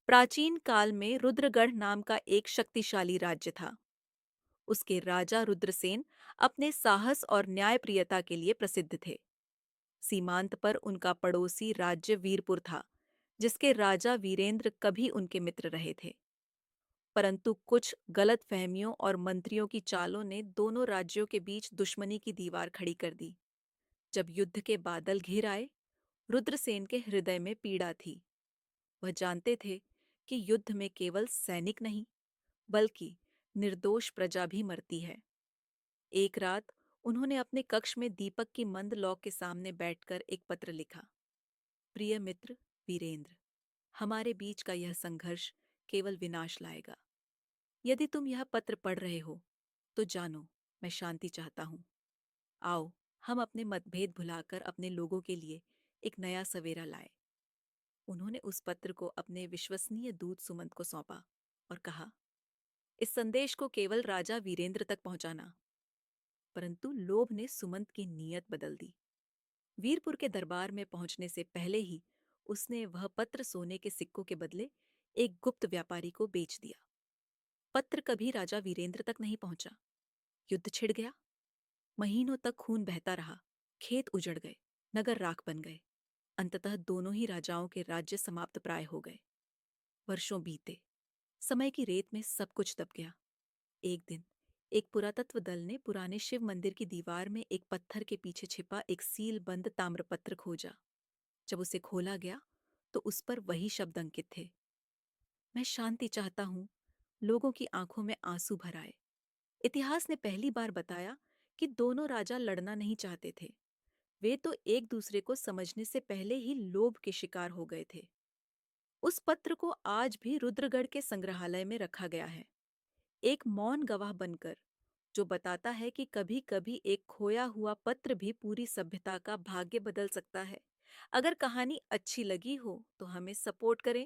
प्राचीन काल में रुद्रगढ़ नाम का एक शक्तिशाली राज्य था। उसके राजा रुद्रसेन अपने साहस और न्यायप्रियता के लिए प्रसिद्ध थे। सीमांत पर उनका पड़ोसी राज्य वीरपुर था, जिसके राजा वीरेंद्र कभी उनके मित्र रहे थे। परंतु कुछ गलत फहमियों और मंत्रियों की चालों ने दोनों राज्यों के बीच दुश्मनी की दीवार खड़ी कर दी। जब युद्ध के बादल घिर आए, रुद्रसेन के हृदय में पीड़ा थी। वह जानते थे कि युद्ध में केवल सैनिक नहीं, बल्कि निर्दोष प्रजा भी मरती है। एक रात उन्होंने अपने कक्ष में दीपक की मंद लौ के सामने बैठकर एक पत्र लिखा। प्रिय मित्र वीरेंद्र, हमारे बीच का यह संघर्ष केवल विनाश लाएगा। यदि तुम यह पत्र पढ़ रहे हो तो जानो, मैं शांति चाहता हूँ। आओ, हम अपने मतभेद भुलाकर अपने लोगों के लिए एक नया सवेरा लाए। उन्होंने उस पत्र को अपने विश्वसनीय दूत सुमंत को सौंपा और कहा, इस संदेश को केवल राजा वीरेंद्र तक पहुंचाना। परंतु लोभ ने सुमंत की नीयत बदल दी। वीरपुर के दरबार में पहुंचने से पहले ही उसने वह पत्र सोने के सिक्कों के बदले एक गुप्त व्यापारी को बेच दिया। पत्र कभी राजा वीरेंद्र तक नहीं पहुंचा। युद्ध छिड़ गया। महीनों तक खून बहता रहा। खेत उजड़ गए, नगर राख बन गए। अंततः दोनों ही राजाओं के राज्य समाप्त प्राय हो गए। वर्षों बीते। समय की रेत में सब कुछ दब गया। एक दिन एक पुरातत्व दल ने पुराने शिव मंदिर की दीवार में एक पत्थर के पीछे छिपा एक सीलबंद ताम्रपत्र खोजा। जब उसे खोला गया तो उस पर वही शब्द अंकित थे। मैं शांति चाहता हूँ। लोगों की आंखों में आंसू भर आए। इतिहास ने पहली बार बताया कि दोनों राजा लड़ना नहीं चाहते थे। वे तो एक दूसरे को समझने से पहले ही लोभ के शिकार हो गए थे। उस पत्र को आज भी रुद्रगढ़ के संग्रहालय में रखा गया है, एक मौन गवाह बनकर, जो बताता है कि कभी-कभी एक खोया हुआ पत्र भी पूरी सभ्यता का भाग्य बदल सकता है। अगर कहानी अच्छी लगी हो तो हमें सपोर्ट करें,